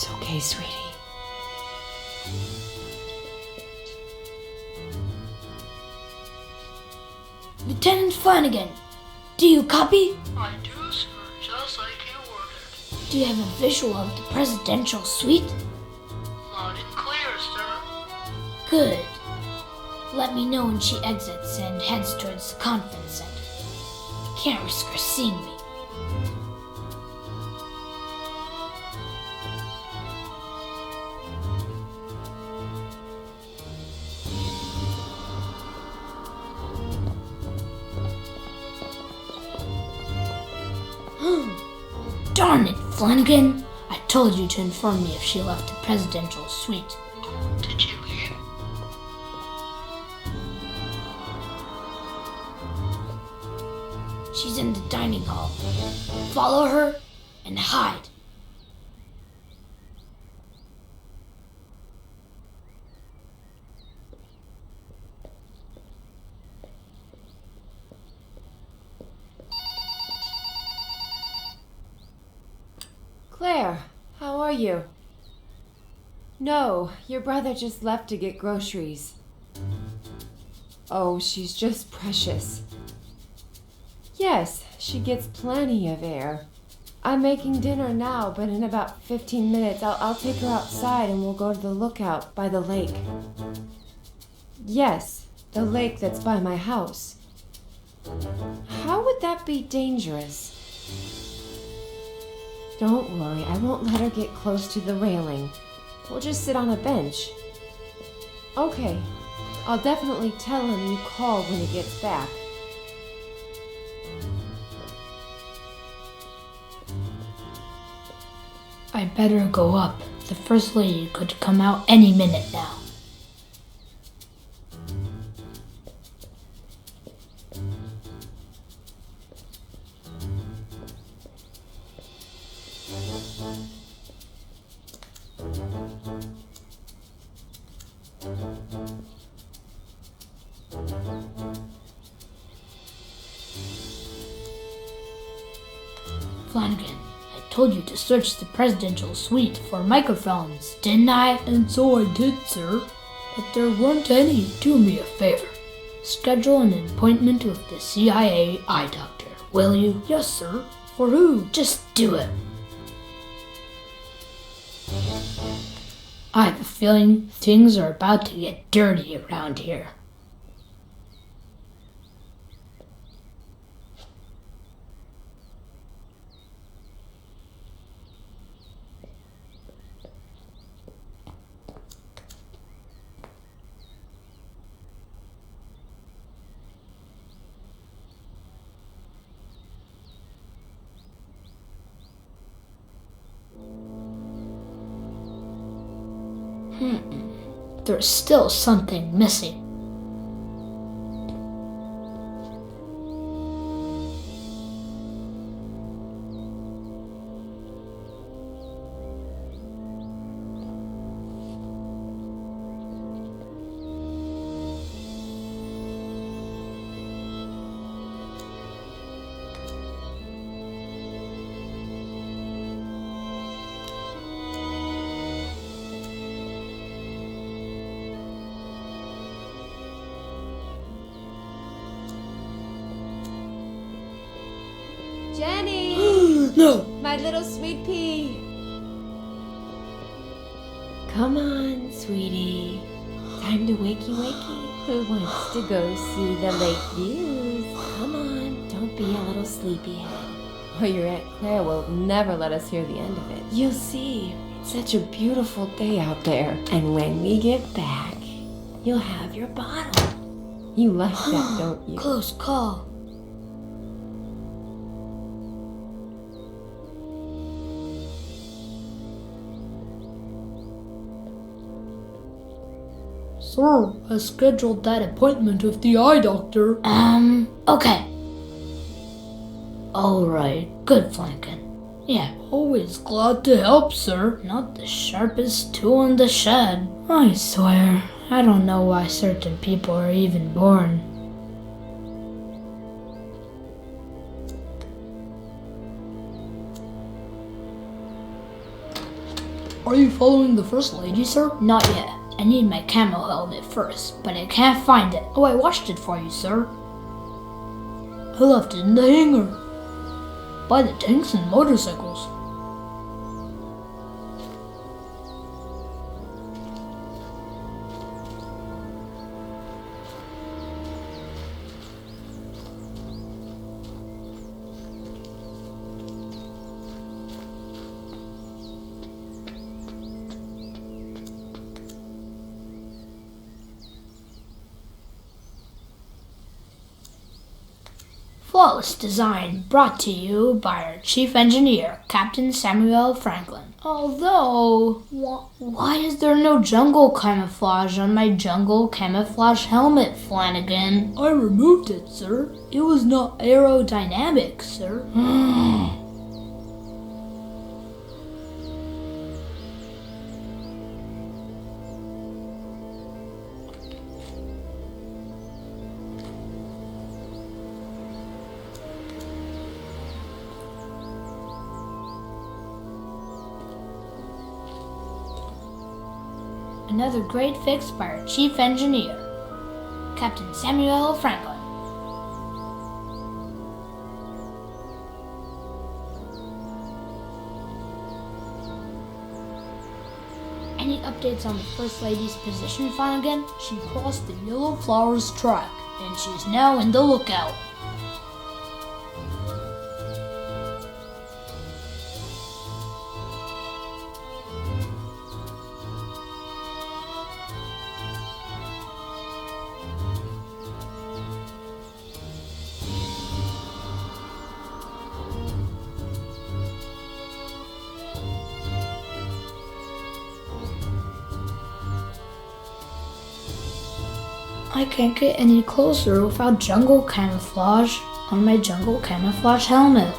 It's okay, sweetie. Lieutenant Flanagan, do you copy? I do, sir, just like you ordered. Do you have a visual of the presidential suite? Loud and clear, sir. Good. Let me know when she exits and heads towards the conference center. I can't risk her seeing me. Darn it, Flanagan! I told you to inform me if she left the presidential suite. Did she leave? She's in the dining hall. Follow her and hide. Claire, how are you? No, your brother just left to get groceries. Oh, she's just precious. Yes, she gets plenty of air. I'm making dinner now, but in about 15 minutes I'll take her outside and we'll go to the lookout by the lake. Yes, the lake that's by my house. How would that be dangerous? Don't worry, I won't let her get close to the railing. We'll just sit on a bench. Okay, I'll definitely tell him you called when he gets back. I better go up. The First Lady could come out any minute now. Flanagan, I told you to search the presidential suite for microphones, didn't I? And so I did, sir. But there weren't any. Do me a favor. Schedule an appointment with the CIA eye doctor, will you? Yes, sir. For who? Just do it. I have a feeling things are about to get dirty around here. There's still something missing. Jenny! No! My little sweet pea! Come on, sweetie. Time to wakey. Who wants to go see the lake views? Come on, don't be a little sleepyhead. Or your Aunt Claire will never let us hear the end of it. You'll see. It's such a beautiful day out there. And when we get back, you'll have your bottle. You like that, don't you? Close call. Sir, I scheduled that appointment with the eye doctor. Okay. Alright, good Flanagan. Yeah, Always glad to help, sir. not the sharpest tool in the shed. I swear, I don't know why certain people are even born. Are you following the First Lady, sir? Not yet. I need my camo helmet first, but I can't find it. Oh, I washed it for you, sir. I left it in the hangar. By the tanks and motorcycles. Flawless design brought to you by our chief engineer, Captain Samuel Franklin. Although, why is there no jungle camouflage on my jungle camouflage helmet, Flanagan? I removed it, sir. It was not aerodynamic, sir. Another great fix by our chief engineer, Captain Samuel Franklin. Any updates on the First Lady's position, Flanagan? She crossed the Yellow Flowers track, And she's now in the lookout. I can't get any closer without jungle camouflage on my jungle camouflage helmet.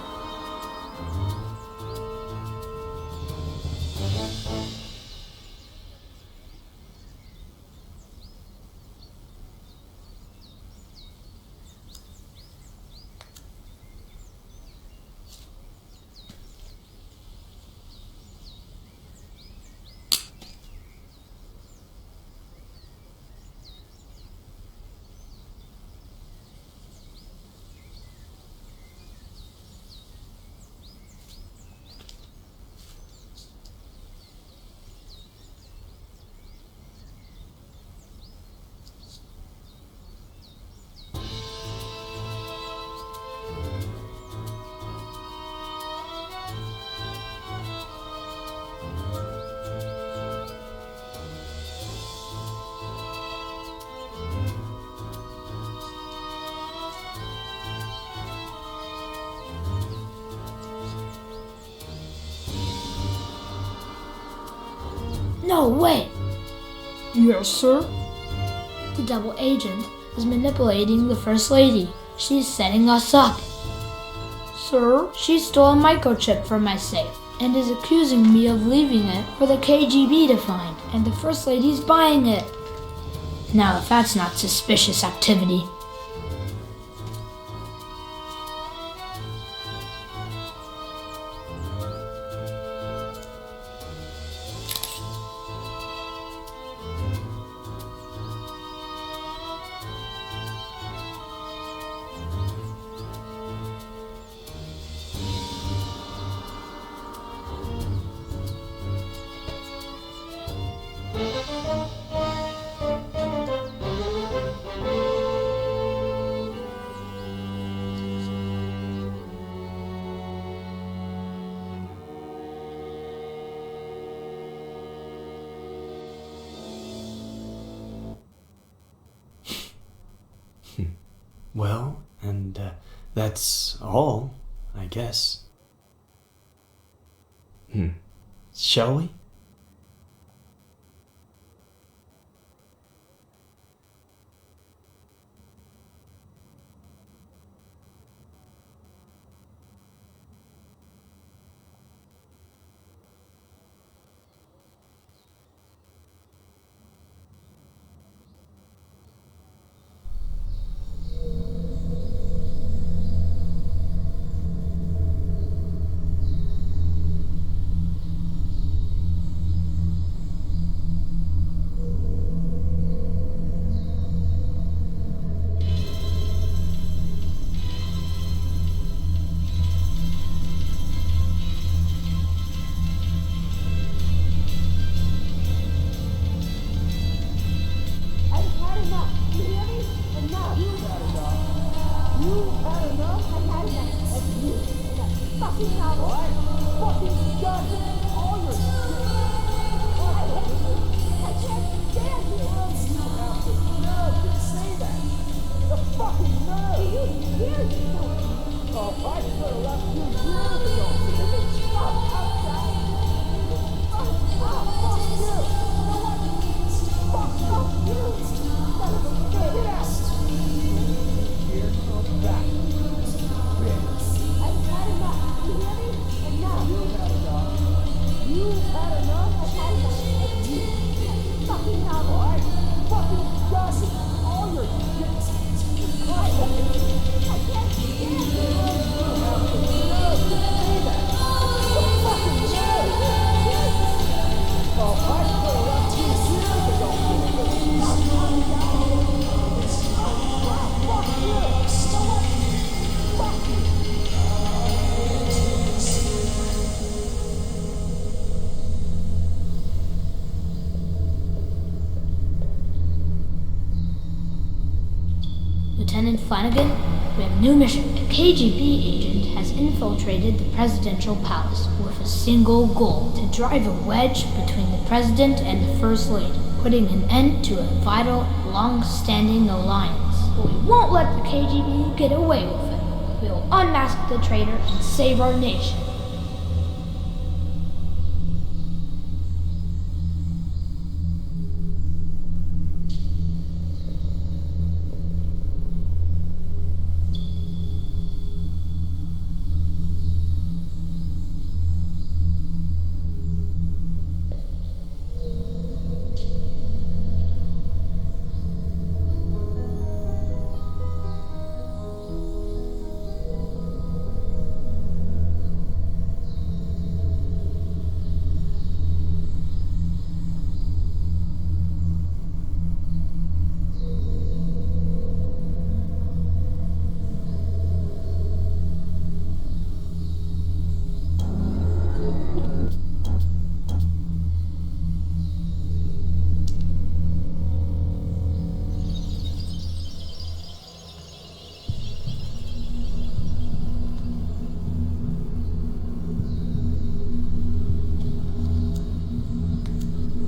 No, wait! Yes, sir? The double agent is manipulating the First Lady. She's setting us up. Sir? She stole a microchip from my safe and is accusing me of leaving it for the KGB to find, and the First Lady's buying it. Now, if that's not suspicious activity. Well, and that's all, I guess. Shall we? fucking novel. I fucking got all your shit. I can't stand you. You have the nerve to say that. The fucking nerve. Do you hear yourself? Oh, I should have left you years ago. Stop outside. Fuck you. You know what? Fuck you. Son of a bitch. Get out. Here comes back. Bitch. I've had enough. You hear me? Enough. You had enough. You had enough. I've had enough of you. Fucking novel. I fucking got all your shit. I can't stand you. You have the nerve to say that. The fucking nerve. Oh, I should have left you years ago. Fuck you. You know what? Fuck you. Lieutenant Flanagan, we have a new mission. A KGB agent has infiltrated the presidential palace with a single goal: to drive a wedge between the president and the first lady, putting an end to a vital, long-standing alliance. But we won't let the KGB get away with it. We will unmask the traitor and save our nation.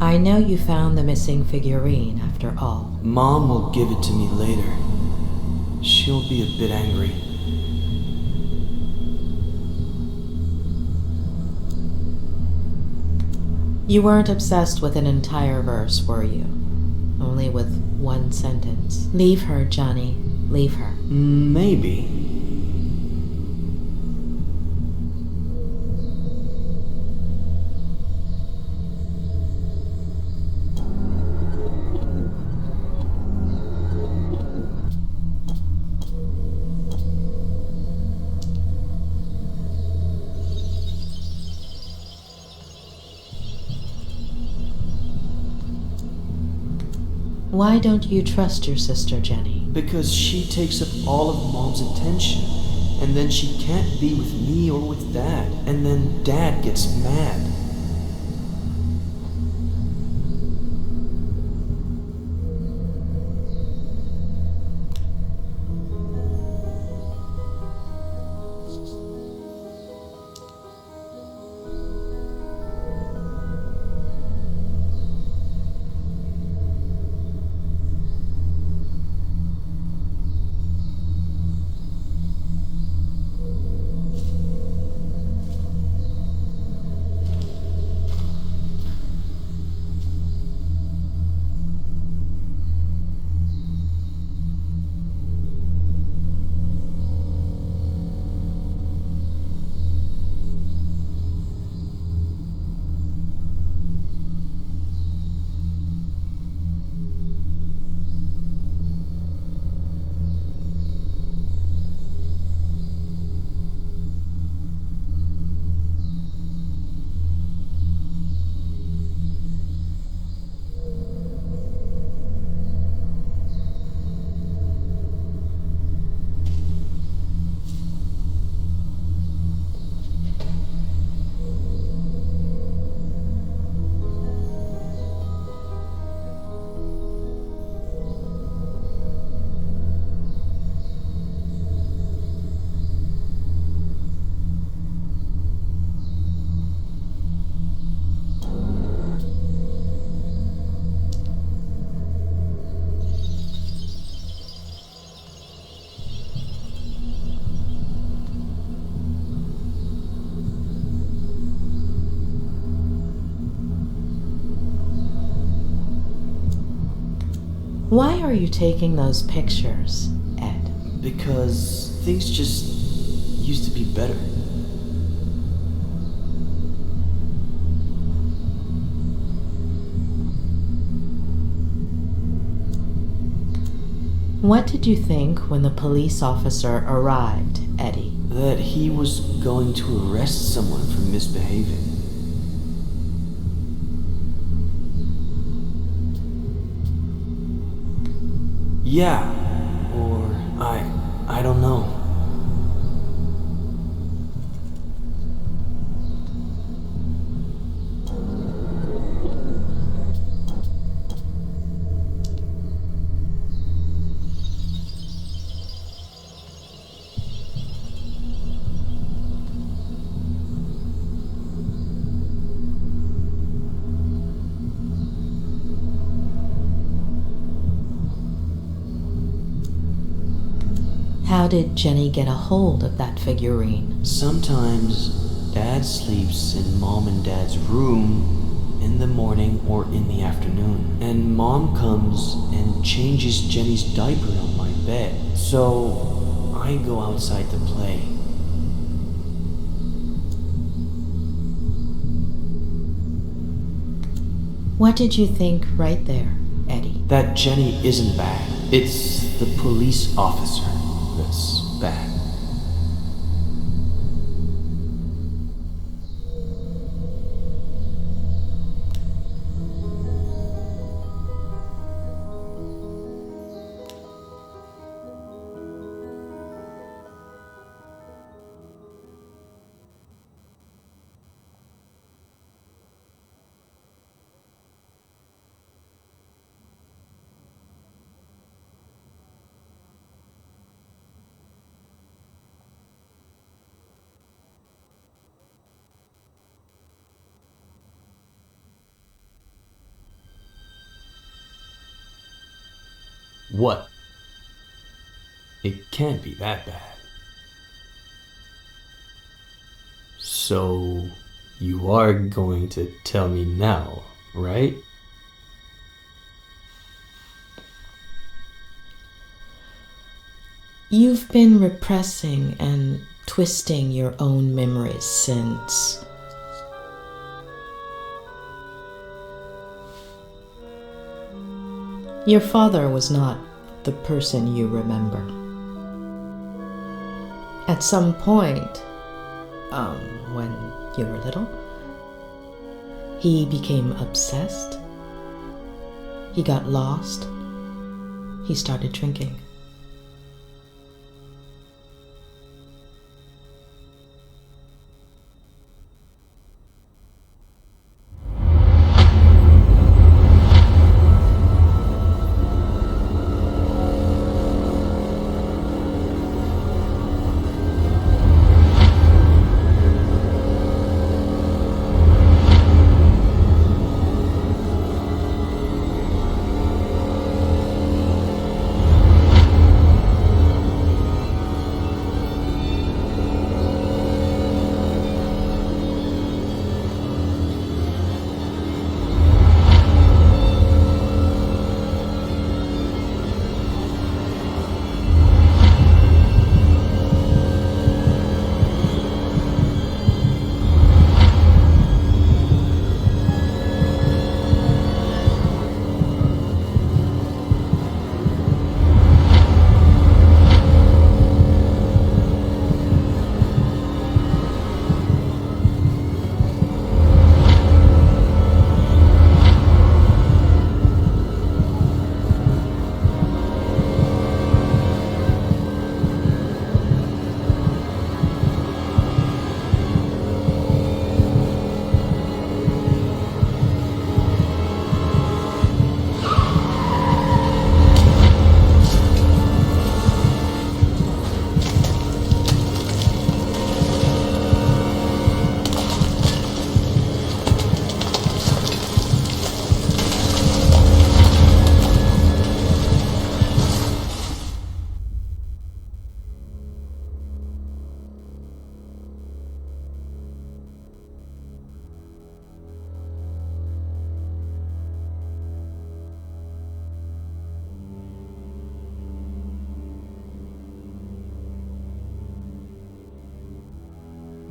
I know you found the missing figurine after all. Mom will give it to me later. She'll be a bit angry. You weren't obsessed with an entire verse, were you? Only with one sentence. Leave her, Johnny. Leave her. Maybe. Why don't you trust your sister, Jenny? Because she takes up all of Mom's attention, and then she can't be with me or with Dad, and then Dad gets mad. Why are you taking those pictures, Ed? Because things just used to be better. What did you think when the police officer arrived, Eddie? That he was going to arrest someone for misbehaving. Yeah, or I don't know. How did Jenny get a hold of that figurine? Sometimes Dad sleeps in Mom and Dad's room in the morning or in the afternoon. And Mom comes and changes Jenny's diaper on my bed. So I go outside to play. What did you think right there, Eddie? That Jenny isn't bad. It's the police officer that's bad. What? It can't be that bad. So, you are going to tell me now, right? You've been repressing and twisting your own memories since... Your father was not the person you remember. At some point, when you were little, he became obsessed. He got lost. He started drinking.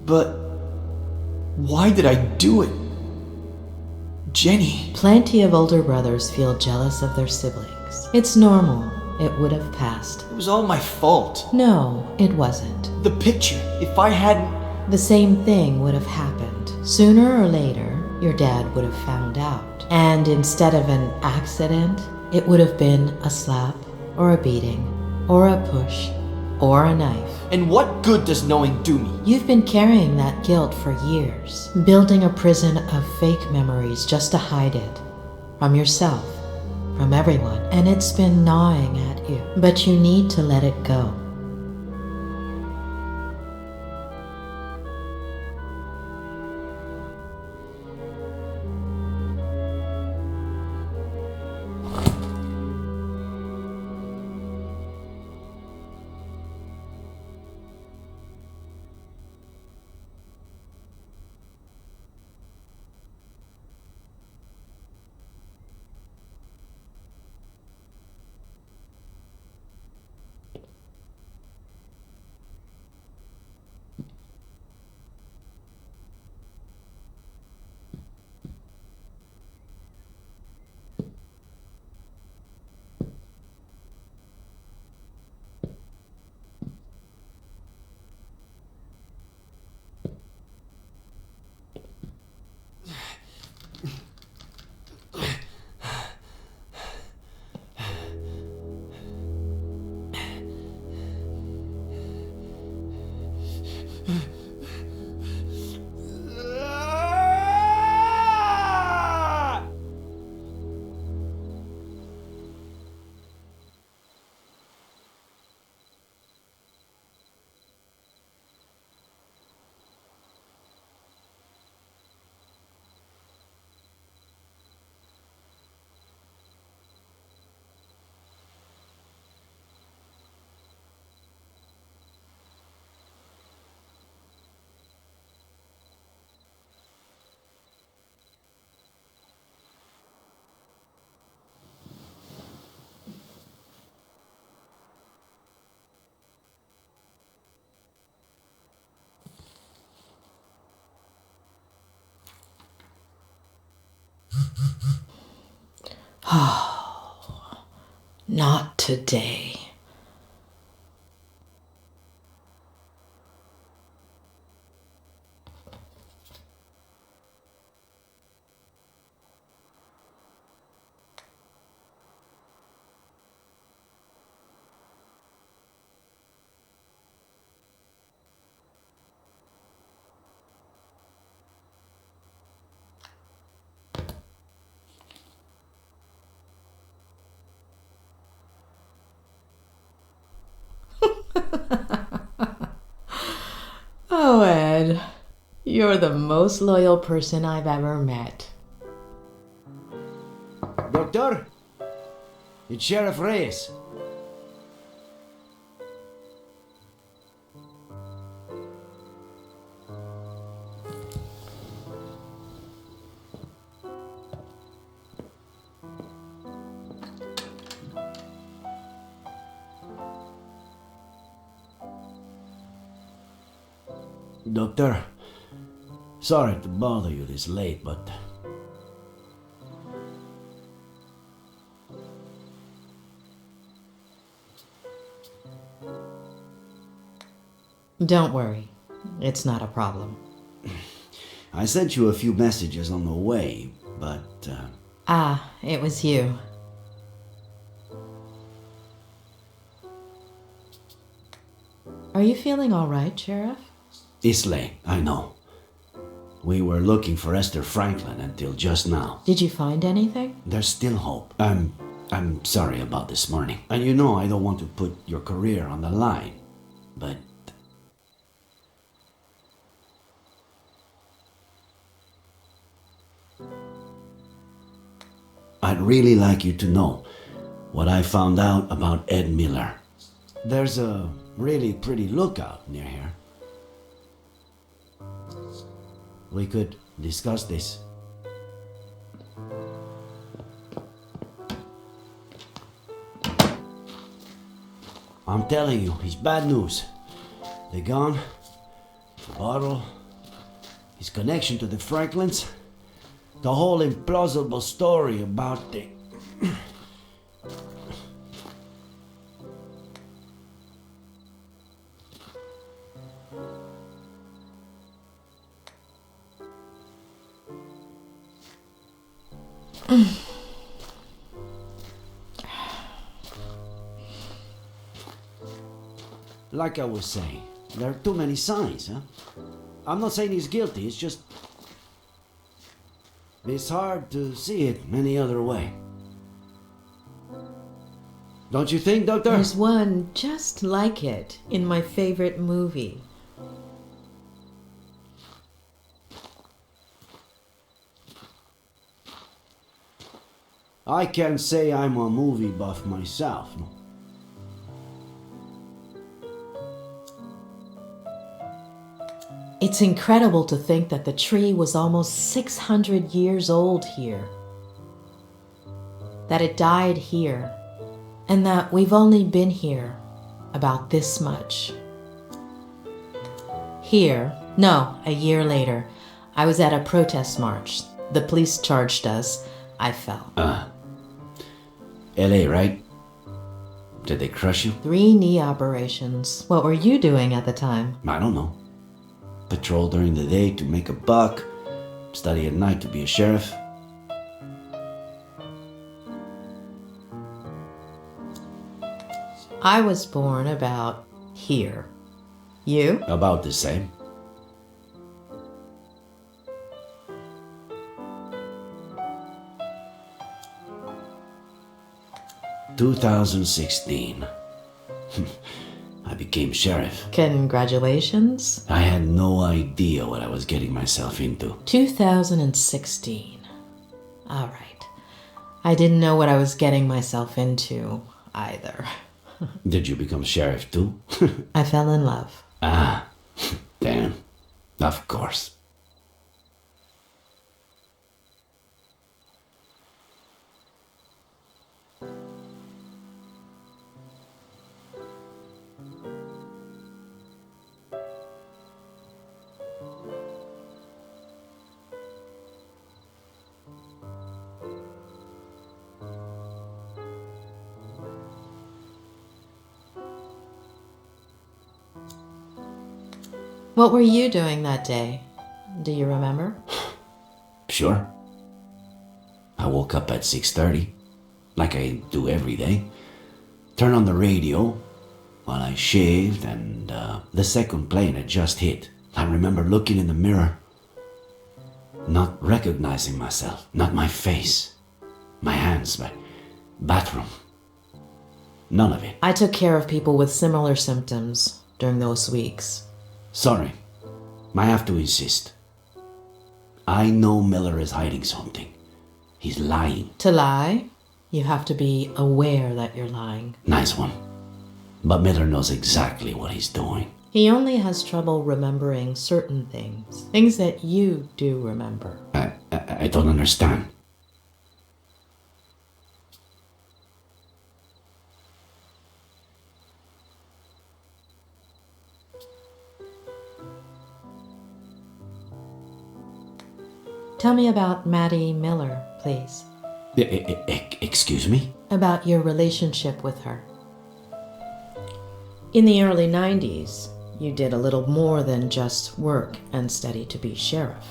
But why did I do it? Jenny. Plenty of older brothers feel jealous of their siblings. It's normal. It would have passed. It was all my fault. No, it wasn't. The picture, if I hadn't... The same thing would have happened. Sooner or later, your dad would have found out. And instead of an accident, it would have been a slap, or a beating, or a push, or a knife. And what good does knowing do me? You've been carrying that guilt for years, building a prison of fake memories just to hide it. From yourself, from everyone, and it's been gnawing at you. But you need to let it go. Oh, not today. Oh, Ed, you're the most loyal person I've ever met. Doctor? It's Sheriff Reyes. Doctor, sorry to bother you this late, but... Don't worry, it's not a problem. I sent you a few messages on the way, but... Ah, it was you. Are you feeling all right, Sheriff? It's late, I know. We were looking for Esther Franklin until just now. Did you find anything? There's still hope. I'm sorry about this morning. And you know I don't want to put your career on the line, but... I'd really like you to know what I found out about Ed Miller. There's a really pretty lookout near here. We could discuss this. I'm telling you, it's bad news. The gun, the bottle, his connection to the Franklins, the whole implausible story about the... Like I was saying, there are too many signs, huh? I'm not saying he's guilty, it's just... it's hard to see it any other way. Don't you think, Doctor? There's one just like it in my favorite movie. I can't say I'm a movie buff myself. No. It's incredible to think that the tree was almost 600 years old here. That it died here, and that we've only been here about this much. Here, no, a year later, I was at a protest march. The police charged us. I fell. LA, right? Did they crush you? 3 knee operations. What were you doing at the time? I don't know. Patrol during the day to make a buck, study at night to be a sheriff. I was born about here. You? About the same. "2016. I became sheriff. Congratulations. I had no idea what I was getting myself into. 2016. All right. I didn't know what I was getting myself into either. Did you become sheriff too? I fell in love. Ah, damn. Of course. What were you doing that day? Do you remember? Sure. I woke up at 6:30, like I do every day. Turned on the radio while I shaved, and the second plane had just hit. I remember looking in the mirror, not recognizing myself, not my face, my hands, my bathroom. None of it. I took care of people with similar symptoms during those weeks. Sorry, I have to insist. I know Miller is hiding something. He's lying. To lie, you have to be aware that you're lying. Nice one. But Miller knows exactly what he's doing. He only has trouble remembering certain things. Things that you do remember. I don't understand. Tell me about Maddie Miller, please. Excuse me? About your relationship with her. In the early 90s, you did a little more than just work and study to be sheriff.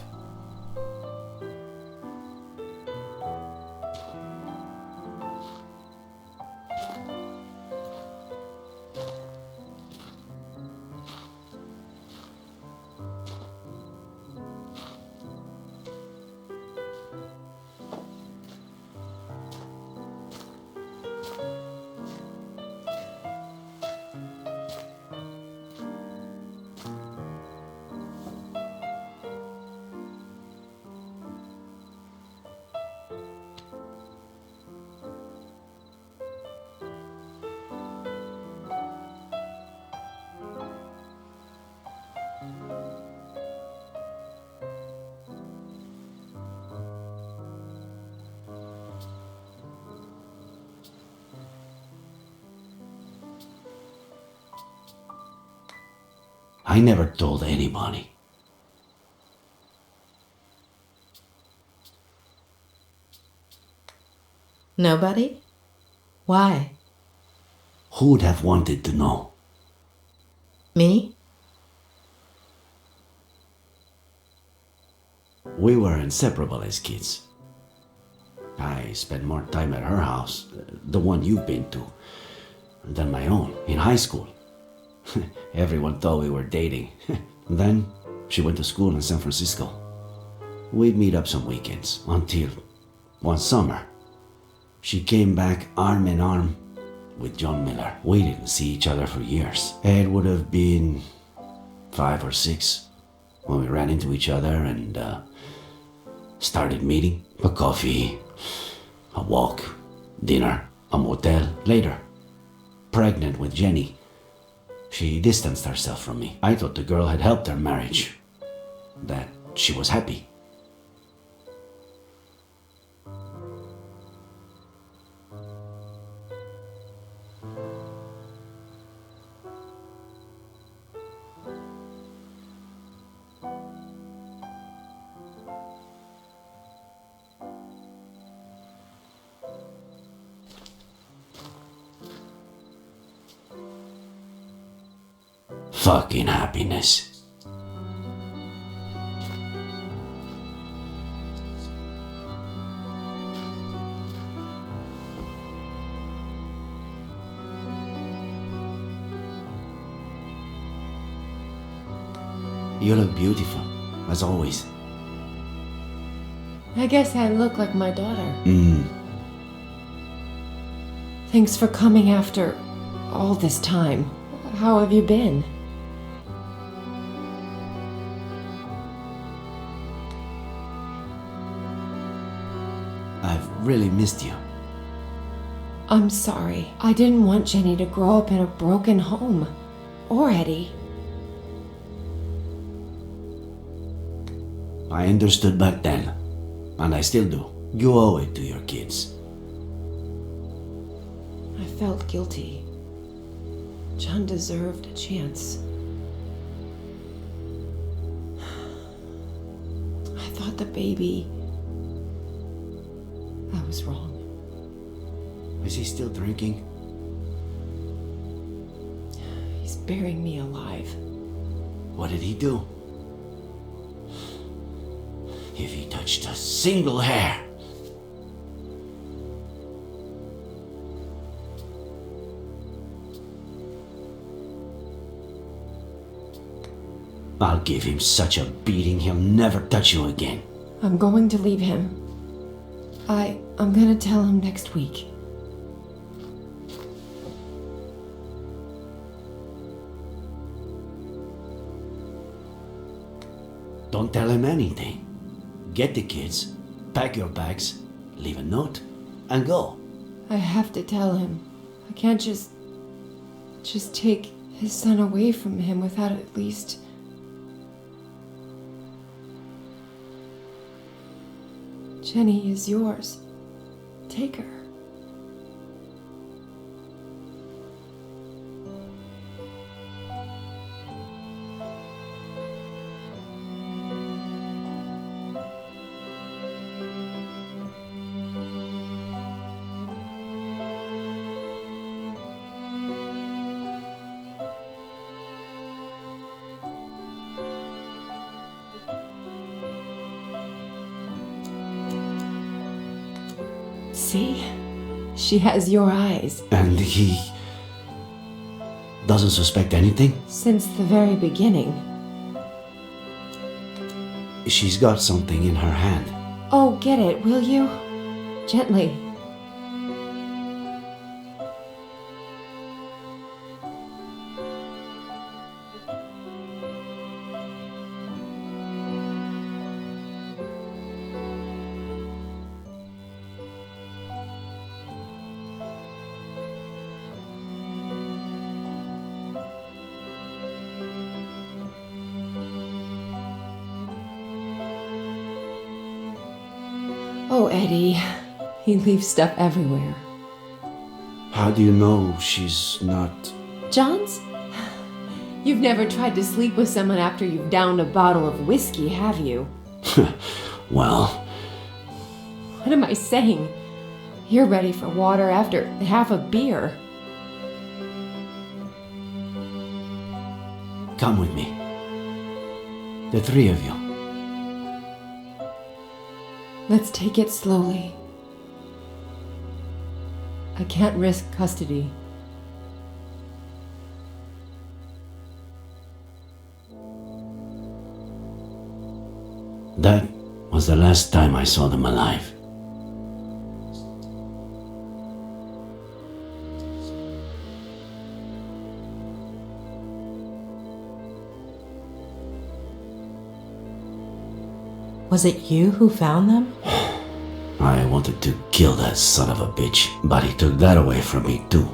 I never told anybody. Nobody? Why? Who'd have wanted to know? Me? We were inseparable as kids. I spent more time at her house, the one you've been to, than my own, in high school. Everyone thought we were dating. Then she went to school in San Francisco. We'd meet up some weekends, until one summer, she came back arm in arm with John Miller. We didn't see each other for years. It would have been 5 or 6 when we ran into each other and started meeting. A coffee, a walk, dinner, a motel. Later, pregnant with Jenny, she distanced herself from me. I thought the girl had helped her marriage, that she was happy. Fucking happiness. You look beautiful, as always. I guess I look like my daughter. Mm. Thanks for coming after all this time. How have you been? I've really missed you. I'm sorry. I didn't want Jenny to grow up in a broken home. Or Eddie. I understood back then, and I still do. You owe it to your kids. I felt guilty. John deserved a chance. I thought the baby... I was wrong. Is he still drinking? He's burying me alive. What did he do? If he touched a single hair. I'll give him such a beating he'll never touch you again. I'm going to leave him. I'm gonna tell him next week. Don't tell him anything. Get the kids, pack your bags, leave a note, and go. I have to tell him. I can't just take his son away from him without at least... Jenny is yours. Take her. See? She has your eyes. And he doesn't suspect anything? Since the very beginning. She's got something in her hand. Oh, get it, will you? Gently. Oh, Eddie. He leaves stuff everywhere. How do you know she's not... John's? You've never tried to sleep with someone after you've downed a bottle of whiskey, have you? Well... What am I saying? You're ready for water after half a beer. Come with me. The three of you. Let's take it slowly. I can't risk custody. That was the last time I saw them alive. Was it you who found them? I wanted to kill that son of a bitch, but he took that away from me too.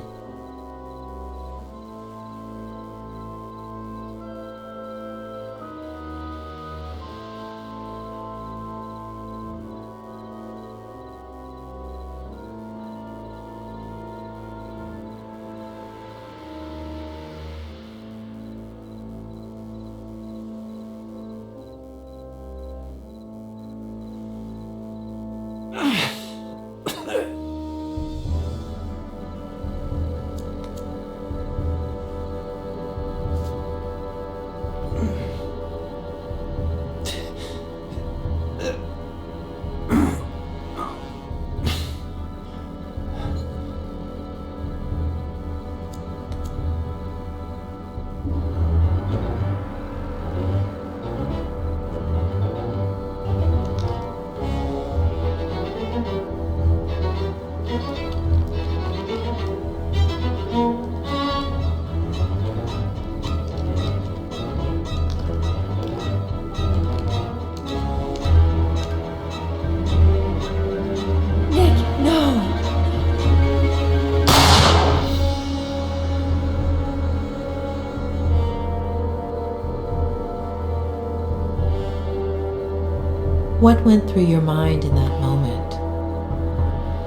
What went through your mind in that moment?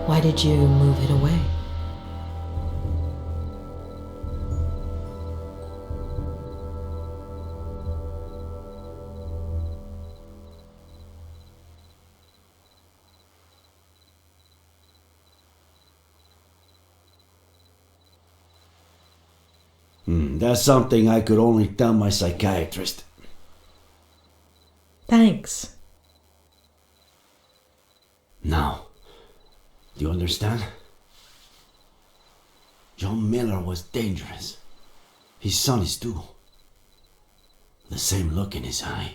Why did you move it away? That's something I could only tell my psychiatrist. Thanks. Now, do you understand? John Miller was dangerous. His son is too. The same look in his eye.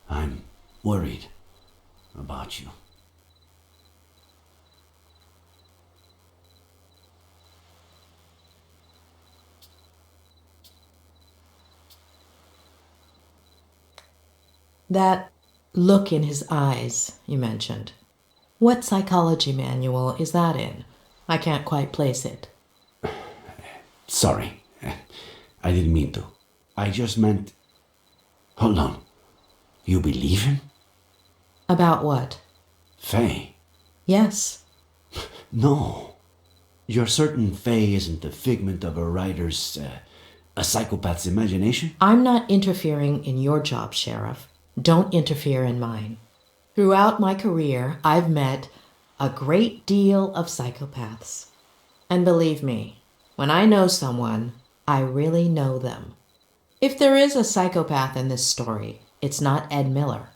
I'm worried about you. That look in his eyes you mentioned. What psychology manual is that in? I can't quite place it. Sorry, I didn't mean to. I just meant... Hold on. You believe him? About what? Faye? Yes. No. You're certain Faye isn't the figment of a writer's, a psychopath's imagination? I'm not interfering in your job, Sheriff. Don't interfere in mine. Throughout my career, I've met a great deal of psychopaths. And believe me, when I know someone, I really know them. If there is a psychopath in this story, it's not Ed Miller.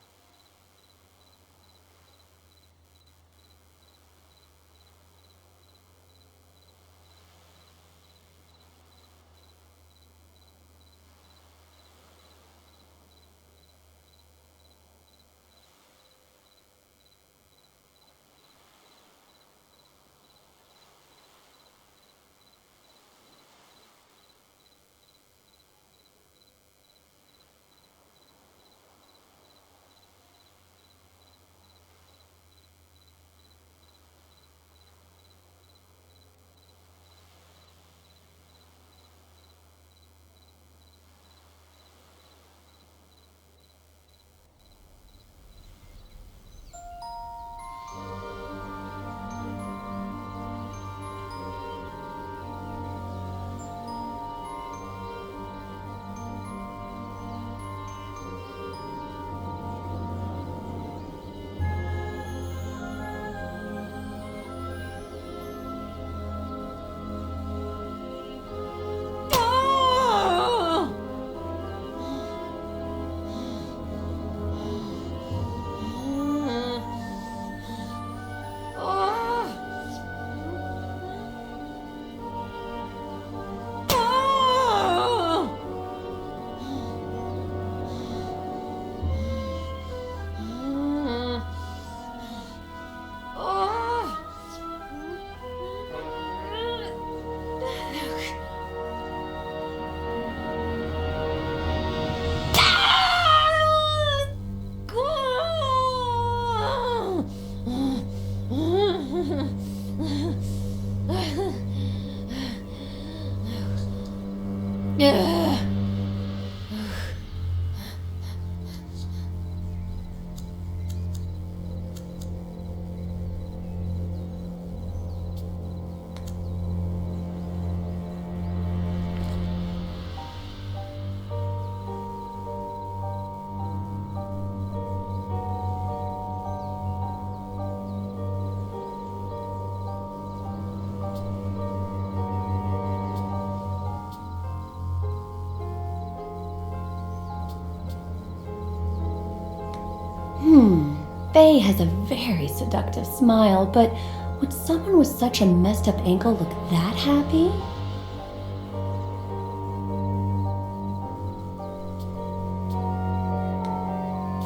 Faye has a very seductive smile, but would someone with such a messed up ankle look that happy?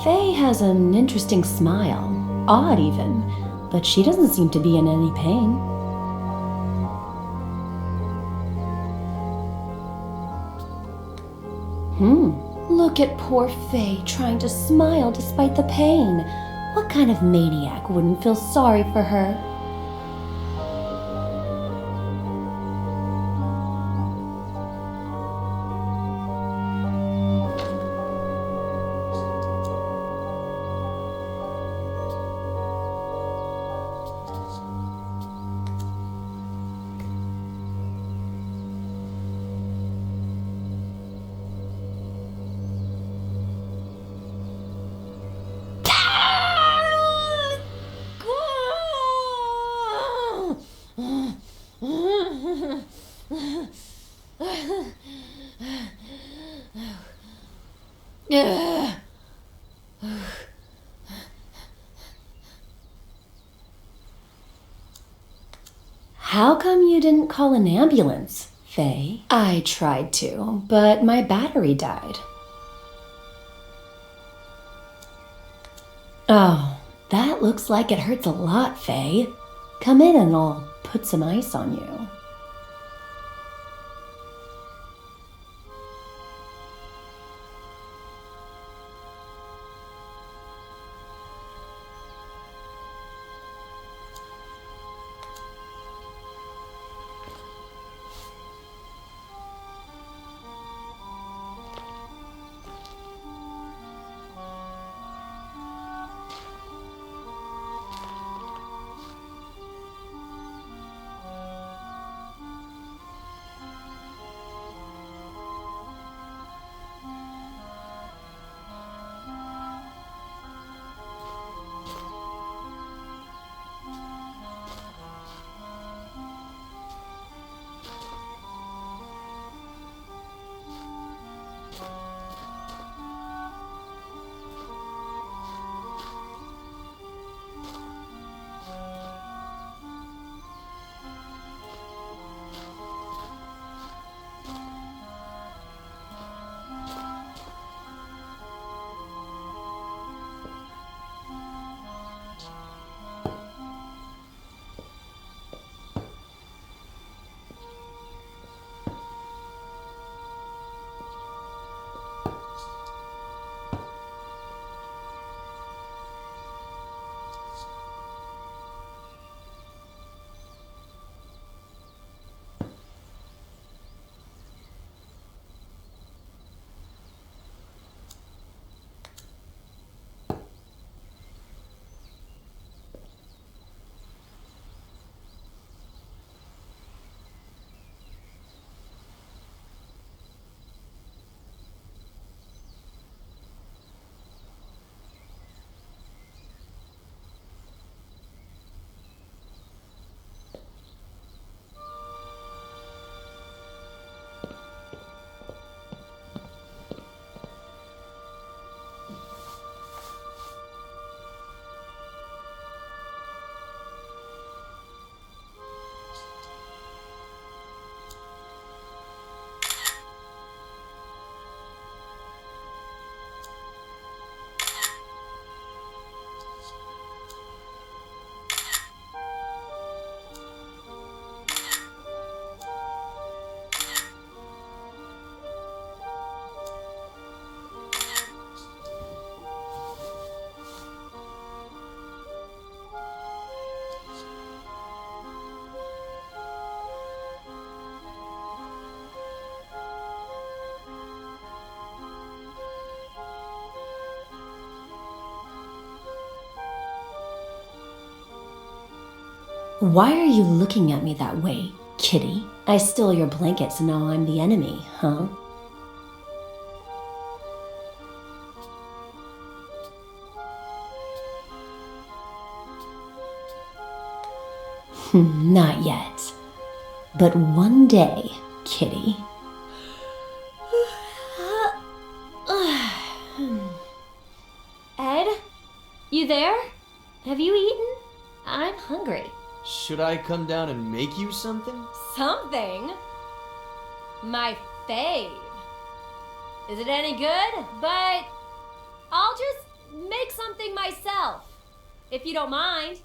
Faye has an interesting smile, odd even, but she doesn't seem to be in any pain. Look at poor Faye trying to smile despite the pain. What kind of maniac wouldn't feel sorry for her? How come you didn't call an ambulance, Faye? I tried to, but my battery died. Oh, that looks like it hurts a lot, Faye. Come in and I'll put some ice on you. Why are you looking at me that way, kitty? I stole your blanket, so now I'm the enemy, huh? Not yet. But one day, kitty. Ed? You there? Have you eaten? I'm hungry. Should I come down and make you something? Something? My fave. Is it any good? But I'll just make something myself, if you don't mind.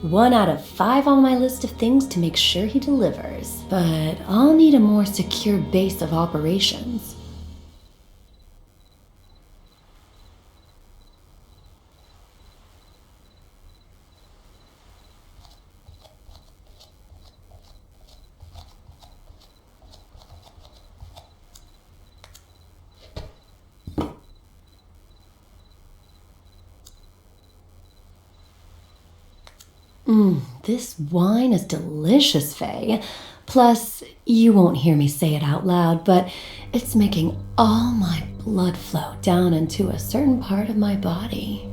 One out of 5 on my list of things to make sure he delivers, but I'll need a more secure base of operations. This wine is delicious, Faye. Plus, you won't hear me say it out loud, but it's making all my blood flow down into a certain part of my body.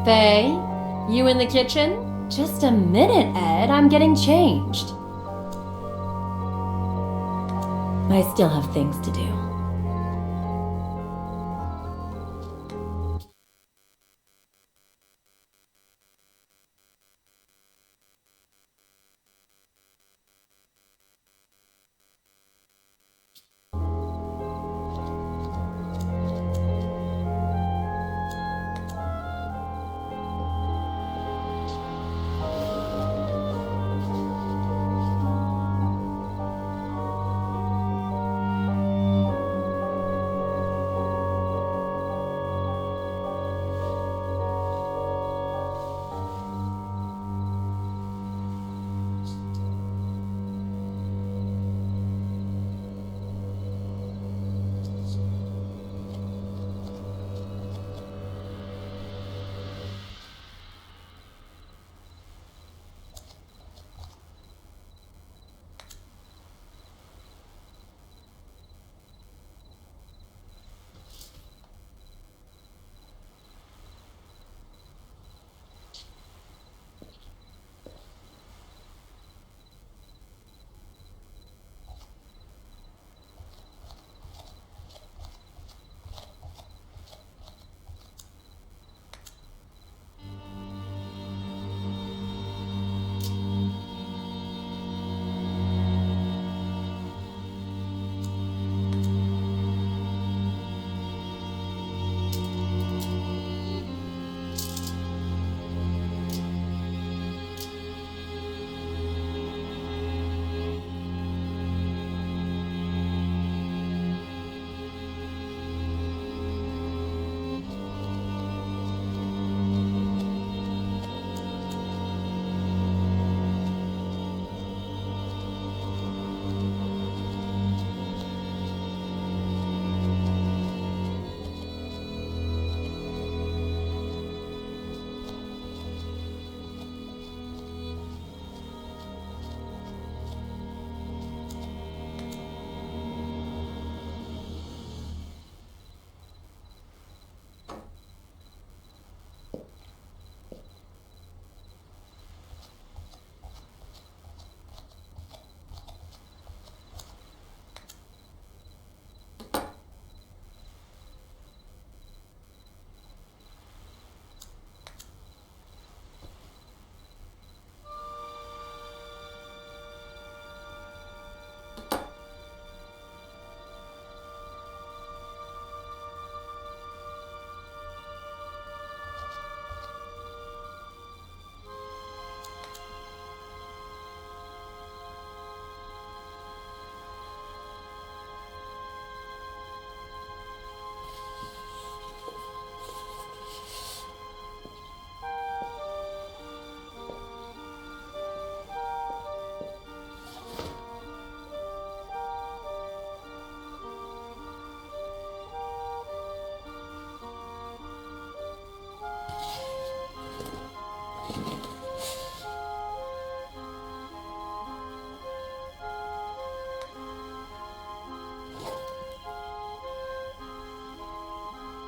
Faye, you in the kitchen? Just a minute, Ed. I'm getting changed. I still have things to do.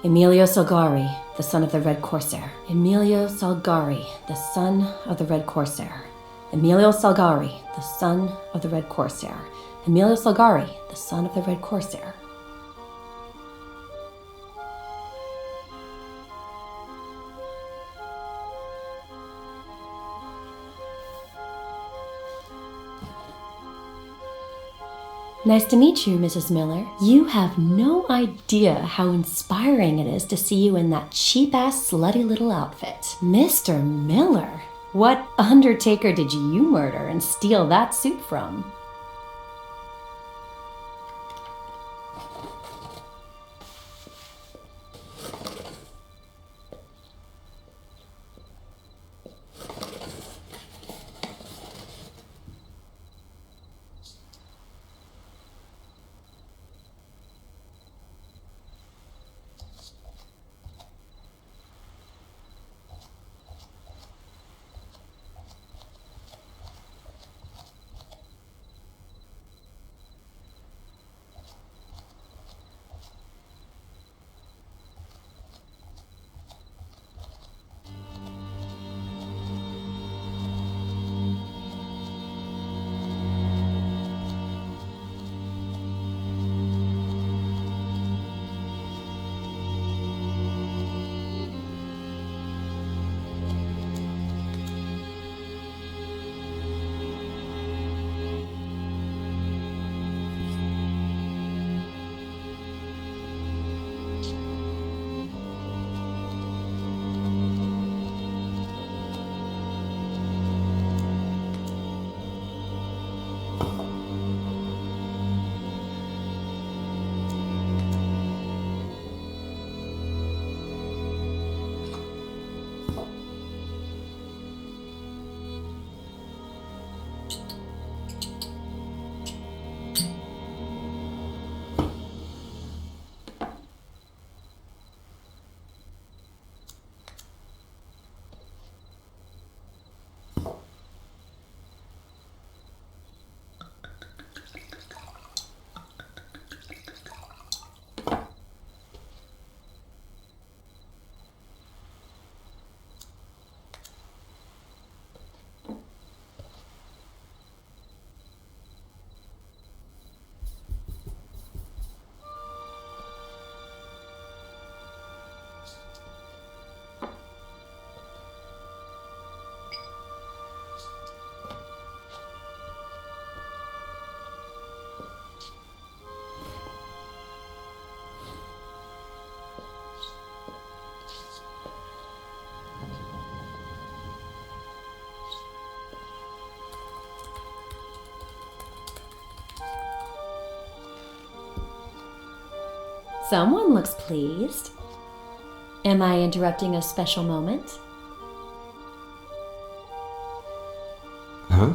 Emilio Salgari, the son of the Red Corsair. Emilio Salgari, the son of the Red Corsair. Emilio Salgari, the son of the Red Corsair. Emilio Salgari, the son of the Red Corsair. Nice to meet you, Mrs. Miller. You have no idea how inspiring it is to see you in that cheap-ass, slutty little outfit. Mr. Miller, what undertaker did you murder and steal that suit from? Someone looks pleased. Am I interrupting a special moment? Huh?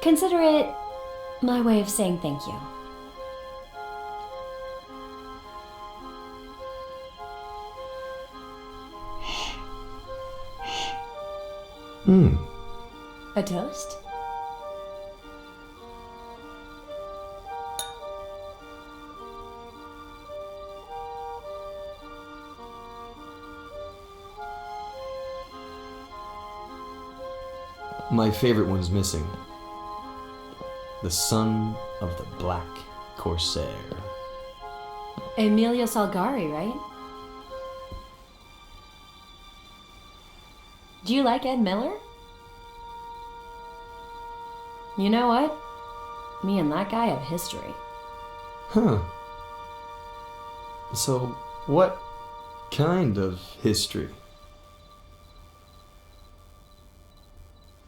Consider it my way of saying thank you. A toast? My favorite one's missing. The son of the Black Corsair. Emilio Salgari, right? Do you like Ed Miller? You know what? Me and that guy have history. Huh. So, what kind of history?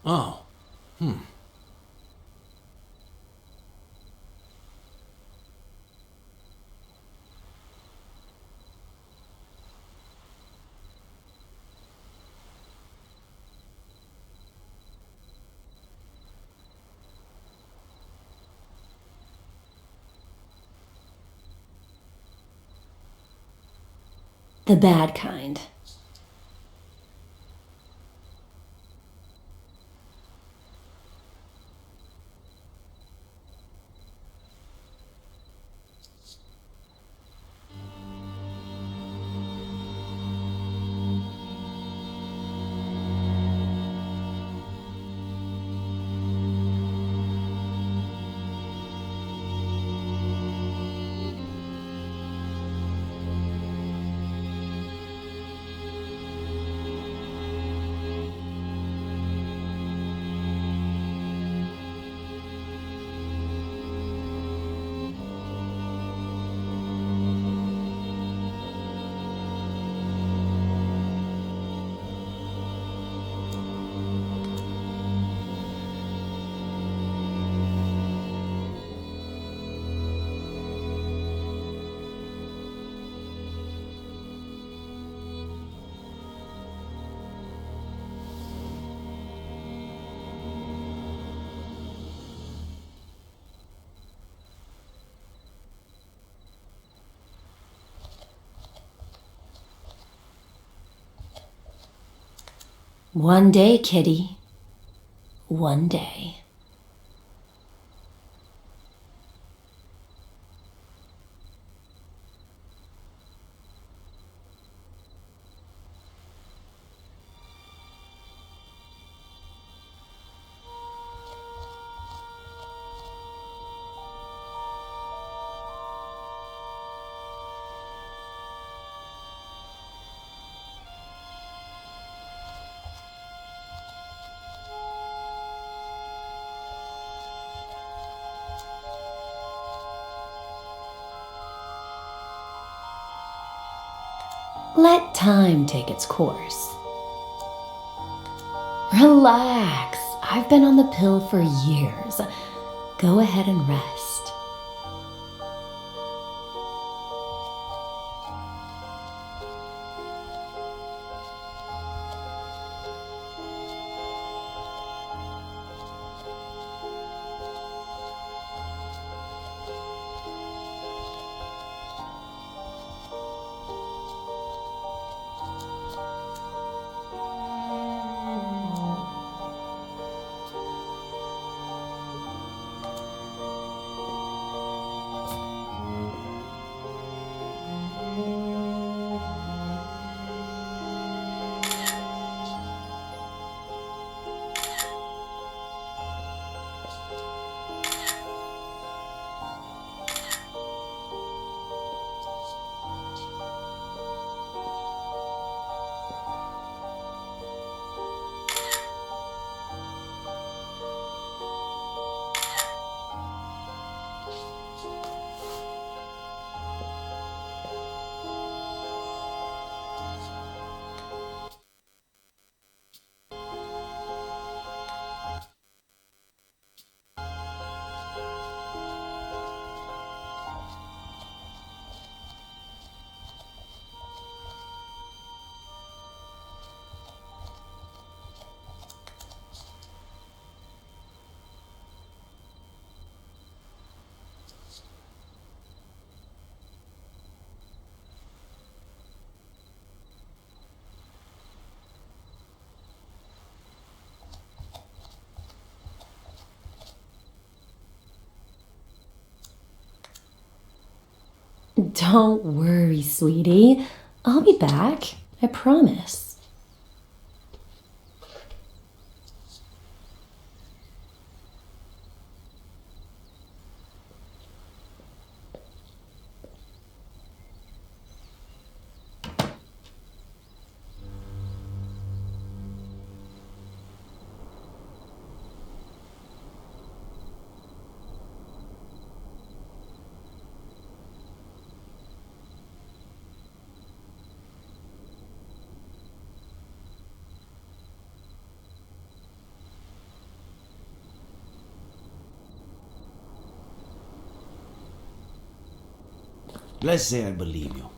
Oh. The bad kind. One day, kitty. One day. Let time take its course. Relax. I've been on the pill for years. Go ahead and rest. Don't worry, sweetie. I'll be back. I promise. Let's say I believe you,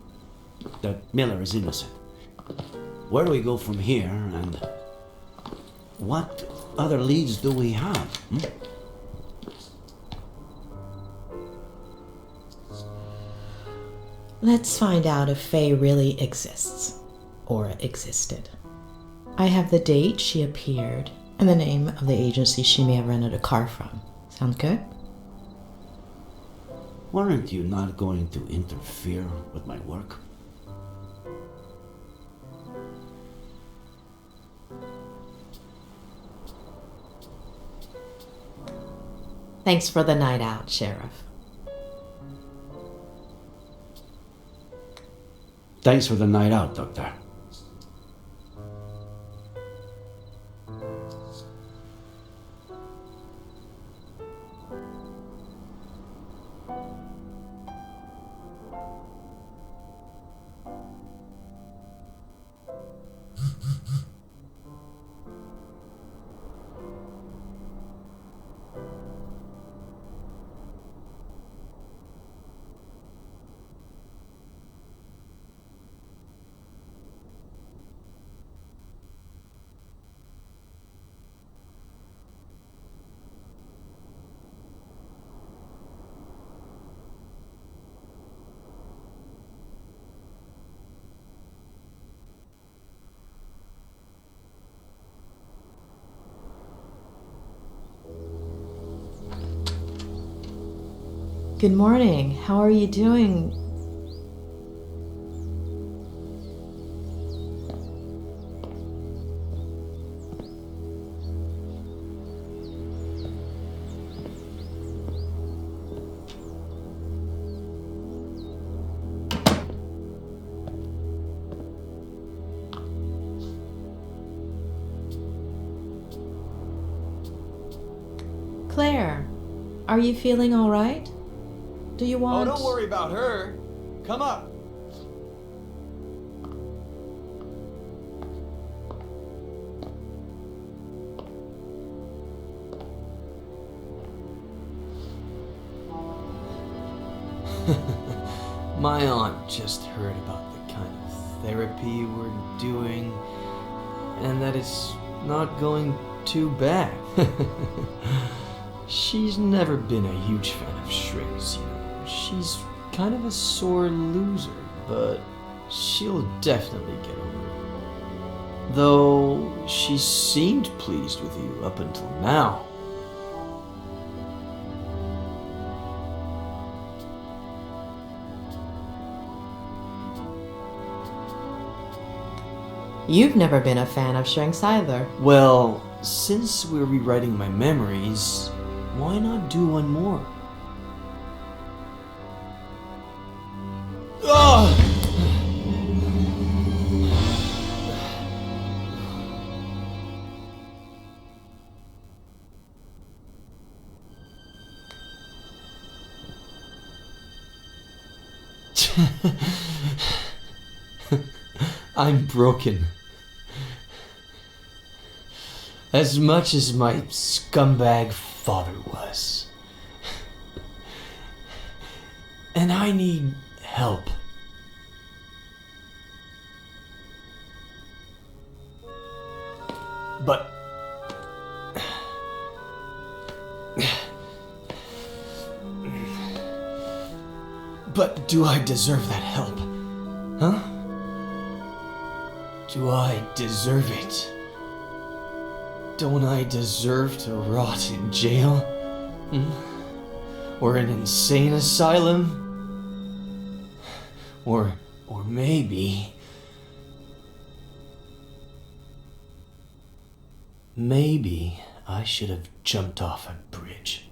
that Miller is innocent. Where do we go from here, and what other leads do we have? Let's find out if Faye really exists, or existed. I have the date she appeared, and the name of the agency she may have rented a car from. Sound good? Weren't you not going to interfere with my work? Thanks for the night out, Sheriff. Thanks for the night out, Doctor. Good morning. How are you doing? Claire, are you feeling all right? Do you want... Oh, don't worry about her. Come up. My aunt just heard about the kind of therapy we're doing, and that it's not going too bad. She's never been a huge fan of shrinks, you know. She's kind of a sore loser, but she'll definitely get over it. Though she seemed pleased with you up until now. You've never been a fan of shrinks either. Well, since we're rewriting my memories, why not do one more? I'm broken. As much as my scumbag father was. And I need help. But do I deserve that help? Huh? Do I deserve it? Don't I deserve to rot in jail? Or an insane asylum? Or maybe... Maybe I should have jumped off a bridge.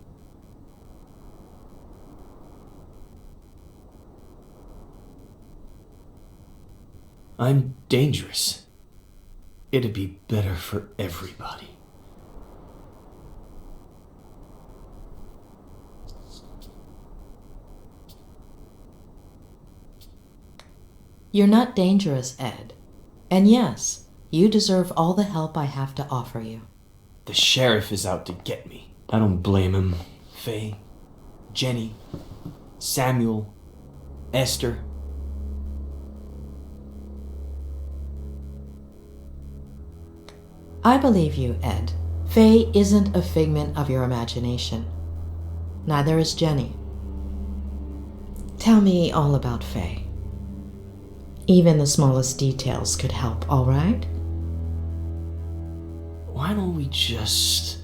I'm dangerous. It'd be better for everybody. You're not dangerous, Ed. And yes, you deserve all the help I have to offer you. The sheriff is out to get me. I don't blame him. Faye, Jenny, Samuel, Esther. I believe you, Ed. Faye isn't a figment of your imagination. Neither is Jenny. Tell me all about Faye. Even the smallest details could help, all right? Why don't we just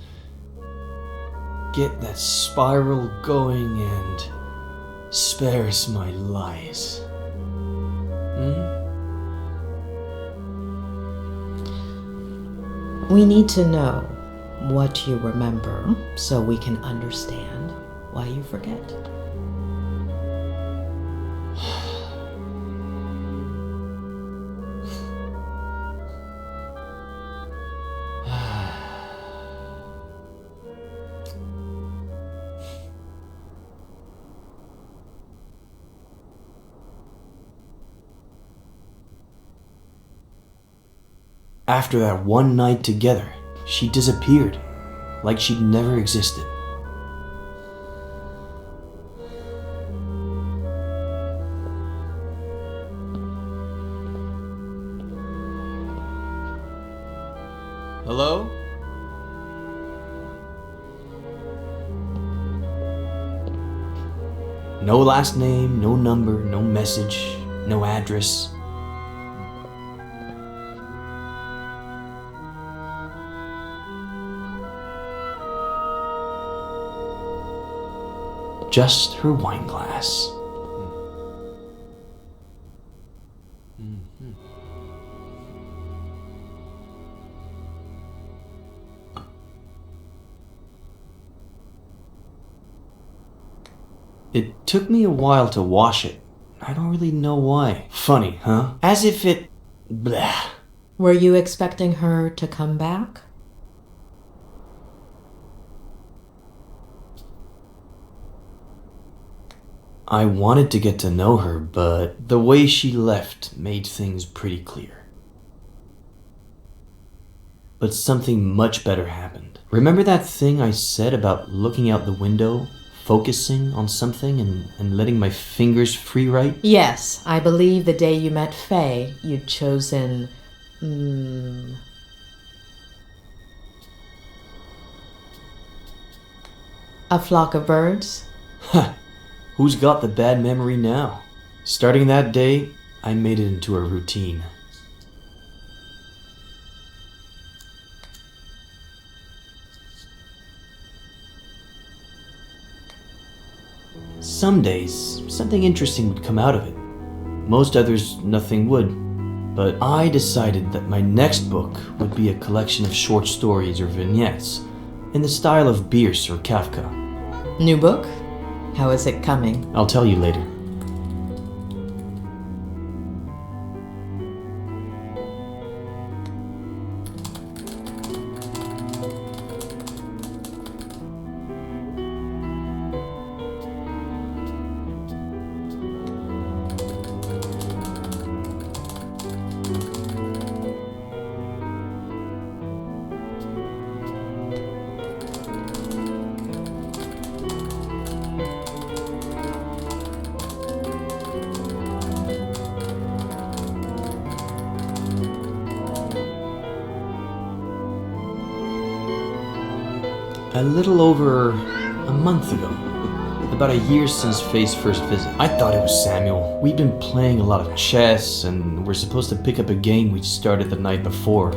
get that spiral going and spare us my lies? We need to know what you remember so we can understand why you forget. After that one night together, she disappeared, like she'd never existed. Hello? No last name, no number, no message, no address. just her wine glass. It took me a while to wash it. I don't really know why. Funny, huh? As if it... Blah. Were you expecting her to come back? I wanted to get to know her, but the way she left made things pretty clear. But something much better happened. Remember that thing I said about looking out the window, focusing on something and letting my fingers free write? Yes, I believe the day you met Faye, you'd chosen... a flock of birds? Who's got the bad memory now? Starting that day, I made it into a routine. Some days, something interesting would come out of it. Most others, nothing would. But I decided that my next book would be a collection of short stories or vignettes, in the style of Bierce or Kafka. New book? How is it coming? I'll tell you later. A little over a month ago. About a year since Faye's first visit. I thought it was Samuel. We'd been playing a lot of chess and we're supposed to pick up a game we'd started the night before.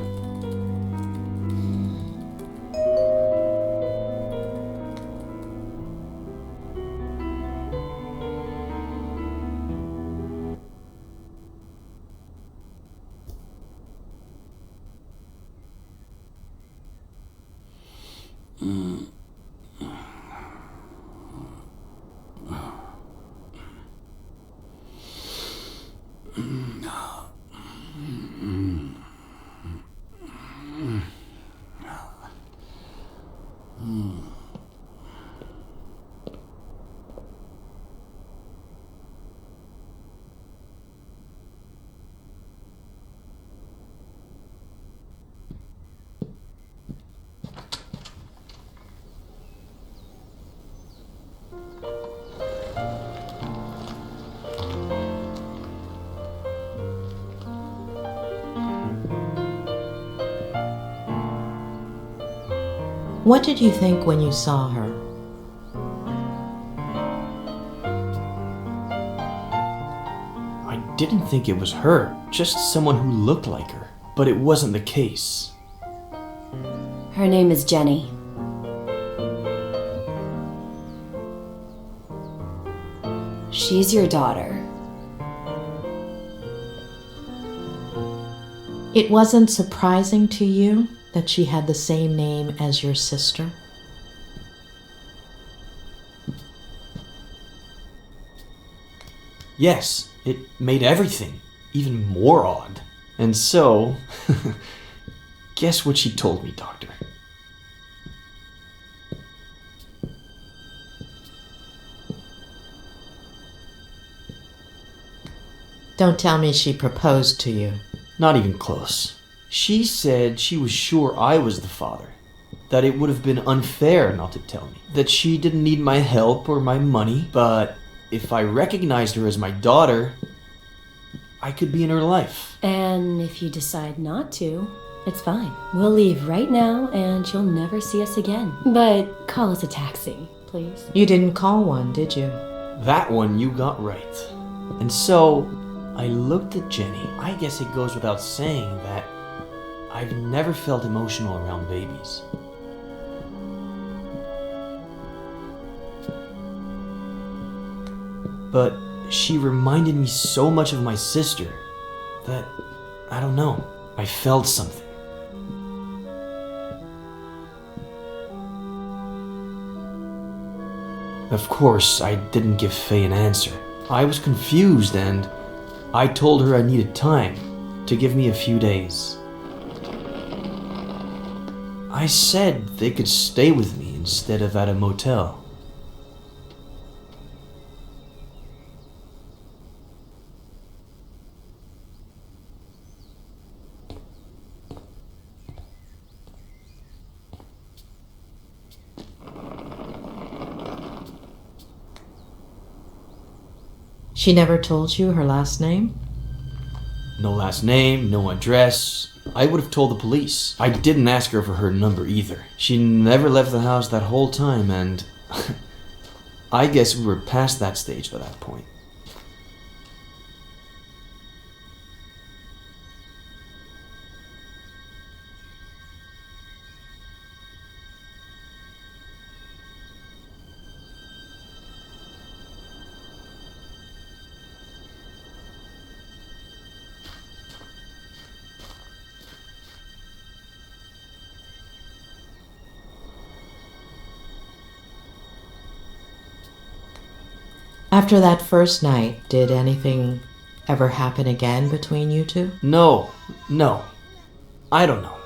What did you think when you saw her? I didn't think it was her, just someone who looked like her. But it wasn't the case. Her name is Jenny. She's your daughter. It wasn't surprising to you that she had the same name as your sister? Yes, it made everything even more odd. And so, guess what she told me, Doctor? Don't tell me she proposed to you. Not even close. She said she was sure I was the father, that it would have been unfair not to tell me, that she didn't need my help or my money, but if I recognized her as my daughter, I could be in her life. And if you decide not to, it's fine. We'll leave right now and you'll never see us again. But call us a taxi, please. You didn't call one, did you? That one you got right. And so, I looked at Jenny. I guess it goes without saying that I've never felt emotional around babies. but she reminded me so much of my sister that, I don't know, I felt something. Of course, I didn't give Faye an answer. I was confused and I told her I needed time, to give me a few days. I said they could stay with me instead of at a motel. She never told you her last name? No last name, no address. I would have told the police. I didn't ask her for her number either. She never left the house that whole time, and I guess we were past that stage by that point. After that first night, did anything ever happen again between you two? No. I don't know.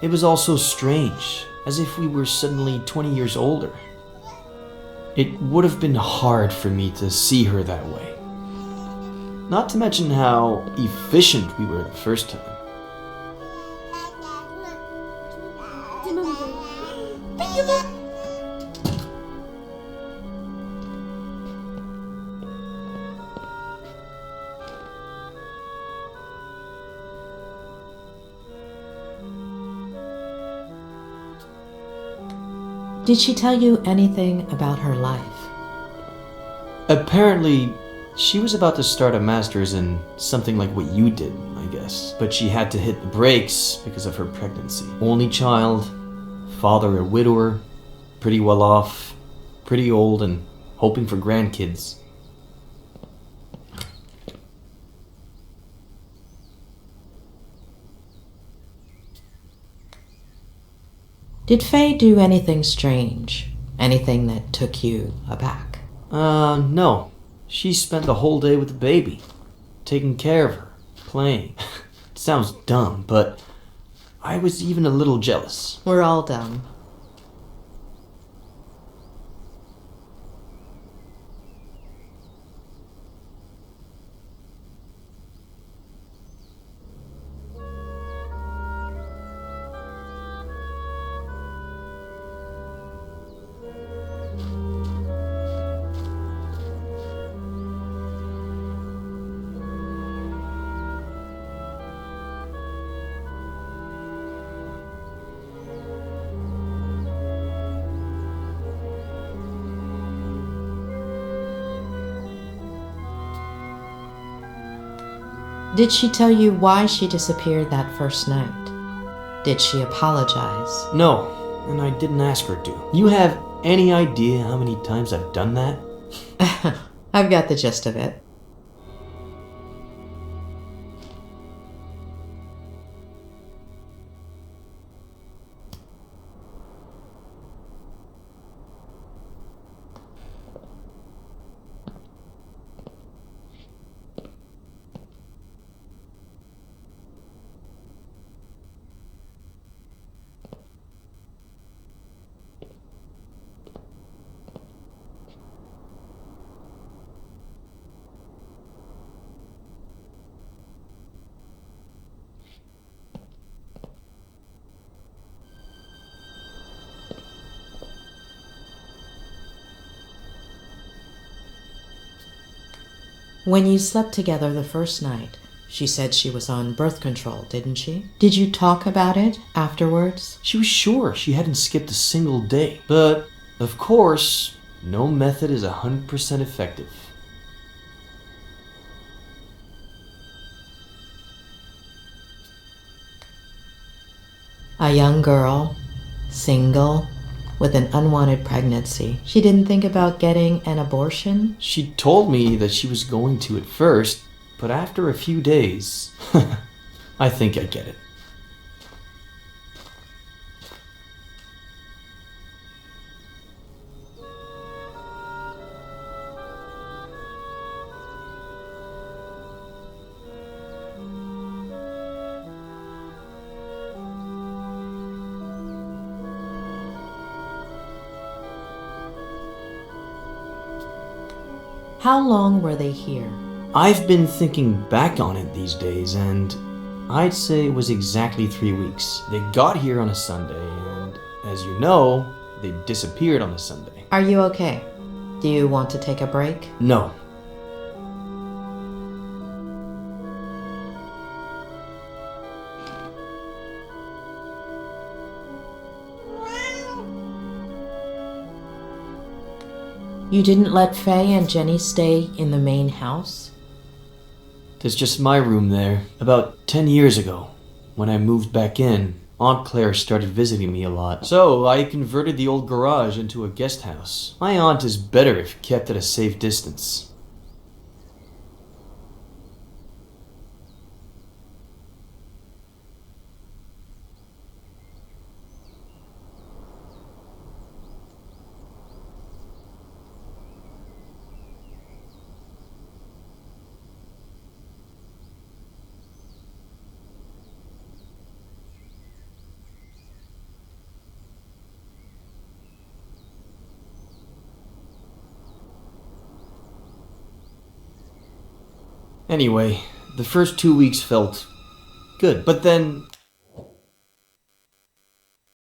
It was all so strange, as if we were suddenly 20 years older. It would have been hard for me to see her that way. Not to mention how efficient we were the first time. Did she tell you anything about her life? Apparently, she was about to start a master's in something like what you did, I guess. But she had to hit the brakes because of her pregnancy. Only child, father a widower, pretty well off, pretty old, and hoping for grandkids. Did Faye do anything strange? Anything that took you aback? No. She spent the whole day with the baby, taking care of her, playing. It sounds dumb, but I was even a little jealous. We're all dumb. Did she tell you why she disappeared that first night? Did she apologize? No, and I didn't ask her to. You have any idea how many times I've done that? I've got the gist of it. When you slept together the first night, she said she was on birth control, didn't she? Did you talk about it afterwards? She was sure she hadn't skipped a single day. But, of course, no method is 100% effective. A young girl, single, with an unwanted pregnancy, she didn't think about getting an abortion? She told me that she was going to at first, but after a few days, I think I get it. How long were they here? I've been thinking back on it these days, and I'd say it was exactly 3 weeks. They got here on a Sunday, and as you know, they disappeared on a Sunday. Are you okay? Do you want to take a break? No. You didn't let Faye and Jenny stay in the main house? There's just my room there. About 10 years ago, when I moved back in, Aunt Claire started visiting me a lot. So I converted the old garage into a guest house. My aunt is better if kept at a safe distance. Anyway, the first 2 weeks felt good. But then